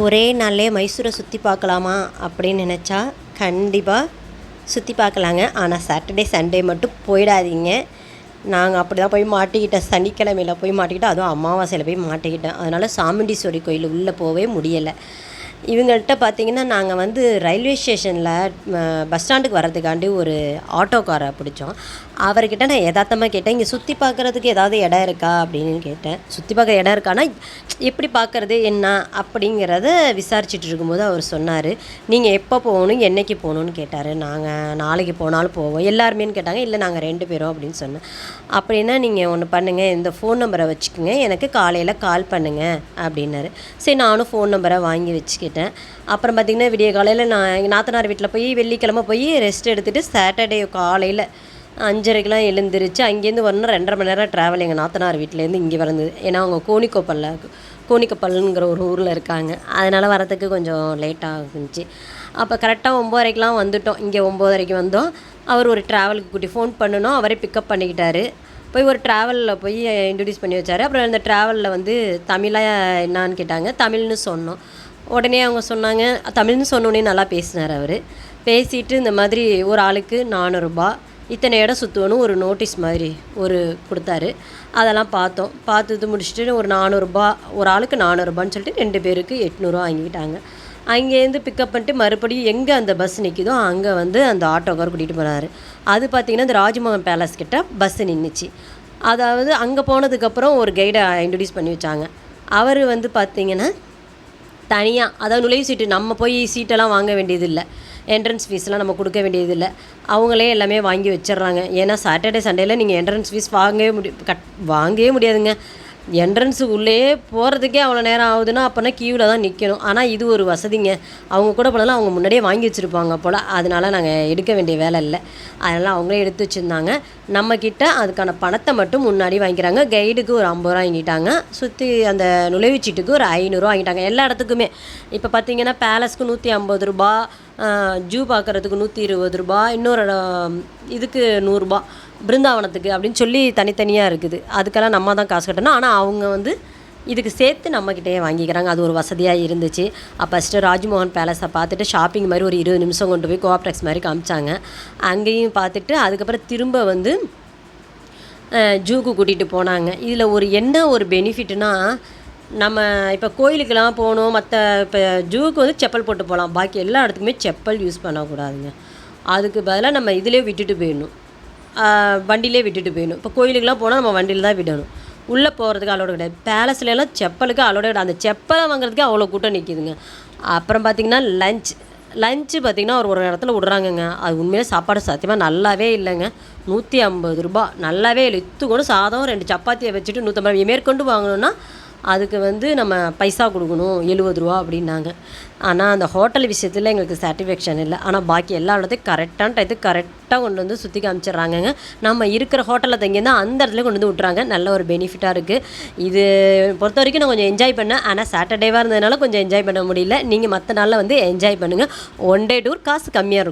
ஒரே நாள்லே மைசூரை சுற்றி பார்க்கலாமா அப்படின்னு நினச்சா கண்டிப்பாக சுற்றி பார்க்கலாங்க. ஆனால் சாட்டர்டே சண்டே மட்டும் போயிடாதீங்க. நாங்கள் அப்படி தான் போய் மாட்டிக்கிட்டேன். சனிக்கிழமையில் போய் மாட்டிக்கிட்டேன், அதுவும் அமாவாசையில் போய் மாட்டிக்கிட்டேன். அதனால் சாமுண்டீஸ்வரி கோயில் உள்ளே போகவே முடியலை. இவங்கள்ட்ட பார்த்திங்கன்னா நாங்கள் வந்து ரயில்வே ஸ்டேஷனில் பஸ் ஸ்டாண்டுக்கு வர்றதுக்காண்டி ஒரு ஆட்டோக்காரை பிடிச்சோம். அவர்கிட்ட நான் யதார்த்தமாக கேட்டேன், இங்கே சுற்றி பார்க்குறதுக்கு ஏதாவது இடம் இருக்கா அப்படின்னு கேட்டேன். சுற்றி பார்க்குற இடம் இருக்கான்னா எப்படி பார்க்குறது என்ன அப்படிங்கிறத விசாரிச்சுட்டு இருக்கும்போது அவர் சொன்னார், நீங்கள் எப்போ போகணும் என்றைக்கு போகணுன்னு கேட்டார். நாங்கள் நாளைக்கு போனாலும் போவோம் எல்லாருமேன்னு கேட்டாங்க. இல்லை நாங்கள் 2 பேரும் அப்படின்னு சொன்னேன். அப்படின்னா நீங்கள் ஒன்று பண்ணுங்கள், இந்த ஃபோன் நம்பரை வச்சுக்கோங்க, எனக்கு காலையில் கால் பண்ணுங்கள் அப்படின்னாரு. சரி நானும் ஃபோன் நம்பரை வாங்கி வச்சுக்கிட்டேன். அப்புறம் பார்த்திங்கன்னா விடிய காலையில் நான் எங்கள் நாத்தனார் வீட்டில் போய் வெள்ளிக்கிழமை போய் ரெஸ்ட் எடுத்துகிட்டு சாட்டர்டே காலையில் 5:30க்கெலாம் எழுந்திரிச்சு அங்கேருந்து வரணும். 2.5 மணி நேரம் ட்ராவல் எங்கள் நாத்தனார் வீட்டிலேருந்து இங்கே வந்தது. ஏன்னா அவங்க கோணிக்கப்பல்லுங்கிற ஒரு ஊரில் இருக்காங்க. அதனால் வரத்துக்கு கொஞ்சம் லேட்டாக இருந்துச்சு. அப்போ கரெக்டாக 9:30க்கெலாம் வந்துவிட்டோம். இங்கே 9:30க்கு வந்தோம். அவர் ஒரு ட்ராவலுக்கு கூட்டி ஃபோன் பண்ணணும், அவரே பிக்கப் பண்ணிக்கிட்டாரு. போய் ஒரு ட்ராவலில் போய் இன்ட்ரடியூஸ் பண்ணி வச்சார். அப்புறம் அந்த ட்ராவலில் வந்து தமிழாக என்னான்னு கேட்டாங்க. தமிழ்னு சொன்னோம். உடனே அவங்க சொன்னாங்க, தமிழ்னு சொன்னோடனே நல்லா பேசினார் அவர். பேசிட்டு இந்த மாதிரி ஒரு ஆளுக்கு 400 ரூபா, இத்தனை இடம் சுற்றுவணும் ஒரு நோட்டீஸ் மாதிரி கொடுத்தாரு. அதெல்லாம் பார்த்தோம். பார்த்துட்டு முடிச்சுட்டு ஒரு 400 ரூபா, ஒரு ஆளுக்கு 400 ரூபான்னு சொல்லிட்டு 2 பேருக்கு 800 ரூபா வாங்கிக்கிட்டாங்க. அங்கேருந்து பிக்கப் பண்ணிட்டு மறுபடியும் எங்கே அந்த பஸ் நிற்கிதோ அங்கே வந்து அந்த ஆட்டோக்கார் கூட்டிகிட்டு போனார். அது பார்த்திங்கன்னா இந்த ராஜ்மோகன் பேலஸ் கிட்ட பஸ்ஸு நின்றுச்சு. அதாவது அங்கே போனதுக்கப்புறம் ஒரு கைடை இன்ட்ரடியூஸ் பண்ணி வச்சாங்க. அவர் வந்து பார்த்திங்கன்னா தனியாக, அதாவது நுழைவு சீட்டு நம்ம போய் சீட்டெல்லாம் வாங்க வேண்டியதில்லை, என்ட்ரன்ஸ் ஃபீஸ்லாம் நம்ம கொடுக்க வேண்டியதில்லை, அவங்களே எல்லாமே வாங்கி வச்சிடுறாங்க. ஏன்னா சாட்டர்டே சண்டேயில் நீங்கள் என்ட்ரன்ஸ் ஃபீஸ் வாங்கவே முடியாதுங்க. என்ட்ரன்ஸு உள்ளேயே போகிறதுக்கே அவ்வளோ நேரம் ஆகுதுன்னா அப்போனா க்யூவில் தான் நிற்கணும். ஆனால் இது ஒரு வசதிங்க. அவங்க கூட போனாலும் அவங்க முன்னாடியே வாங்கி வச்சுருப்பாங்க போல். அதனால் நாங்கள் எடுக்க வேண்டிய வேலை இல்லை. அதனால் அவங்களே எடுத்து வச்சுருந்தாங்க. நம்மக்கிட்ட அதுக்கான பணத்தை மட்டும் முன்னாடி வாங்கிக்கிறாங்க. கைடுக்கு ஒரு 50 ரூபா வாங்கிட்டாங்க. சுற்றி அந்த நுழைவுச்சீட்டுக்கு ஒரு 500 ரூபா வாங்கிட்டாங்க. எல்லா இடத்துக்குமே இப்போ பார்த்திங்கன்னா பேலஸ்க்கு 150 ரூபா, ஜூ பார்க்குறதுக்கு 120 ரூபா, இன்னொரு இதுக்கு 100 ரூபா, பிருந்தாவனத்துக்கு அப்படின்னு சொல்லி தனித்தனியாக இருக்குது. அதுக்கெல்லாம் நம்ம தான் காசு கட்டணும். ஆனால் அவங்க வந்து இதுக்கு சேர்த்து நம்மக்கிட்டே வாங்கிக்கிறாங்க. அது ஒரு வசதியாக இருந்துச்சு. ஃபஸ்ட்டு ராஜ்மோகன் பேலஸை பார்த்துட்டு ஷாப்பிங் மாதிரி ஒரு 20 நிமிஷம் கொண்டு போய் கோஆப்டெக்ஸ் மாதிரி காமிச்சாங்க. அங்கேயும் பார்த்துட்டு அதுக்கப்புறம் திரும்ப வந்து ஜூக்கு கூட்டிகிட்டு போனாங்க. இதில் ஒரு பெனிஃபிட்னா, நம்ம இப்போ கோயிலுக்கெல்லாம் போகணும், மற்ற இப்போ ஜூக்கு வந்து செப்பல் போட்டு போகலாம், பாக்கி எல்லா இடத்துக்குமே செப்பல் யூஸ் பண்ணக்கூடாதுங்க. அதுக்கு பதிலாக நம்ம இதிலே விட்டுட்டு போயிடணும், வண்டியிலே விட்டுட்டு போயிடணும். இப்போ கோயிலுக்கெலாம் போனால் நம்ம வண்டியில் தான் விடணும், உள்ளே போகிறதுக்கு அலோடு கிடையாது. பேலஸ்லாம் செப்பலுக்கு அலோடு கிடையாது. அந்த செப்பலை வாங்குறதுக்கே அவ்வளோ கூட்டம் நிற்கிதுங்க. அப்புறம் பார்த்திங்கன்னா லஞ்சு பார்த்திங்கன்னா ஒரு இடத்துல விட்றாங்கங்க. அது உண்மையிலே சாப்பாடு சத்தியமாக நல்லாவே இல்லைங்க. 150 ரூபா நல்லாவே இல்லை. கூட சாதம் 2 சப்பாத்தியை வச்சுட்டு 150 மேற்கொண்டு வாங்கணுன்னா அதுக்கு வந்து நம்ம பைசா கொடுக்கணும் 70 ரூபா அப்படின்னாங்க. ஆனால் அந்த ஹோட்டல் விஷயத்தில் எங்களுக்கு சாட்டிஸ்ஃபேக்ஷன் இல்லை. ஆனால் பாக்கி எல்லா இடத்தையும் கரெக்டான டயத்துக்கு கரெக்டாக கொண்டு வந்து சுற்றி காமிச்சிட்றாங்கங்க. நம்ம இருக்கிற ஹோட்டலில் தங்கியிருந்தால் அந்த இடத்துல கொண்டு வந்து விட்றாங்க. நல்ல ஒரு பெனிஃபிட்டாக இருக்குது. இது பொறுத்த வரைக்கும் நான் கொஞ்சம் என்ஜாய் பண்ணேன். ஆனால் சாட்டர்டேவாக இருந்ததுனால கொஞ்சம் என்ஜாய் பண்ண முடியல. நீங்கள் மற்ற நாளில் வந்து என்ஜாய் பண்ணுங்கள். 1 டே டூர் காசு கம்மியாக இருக்கும்.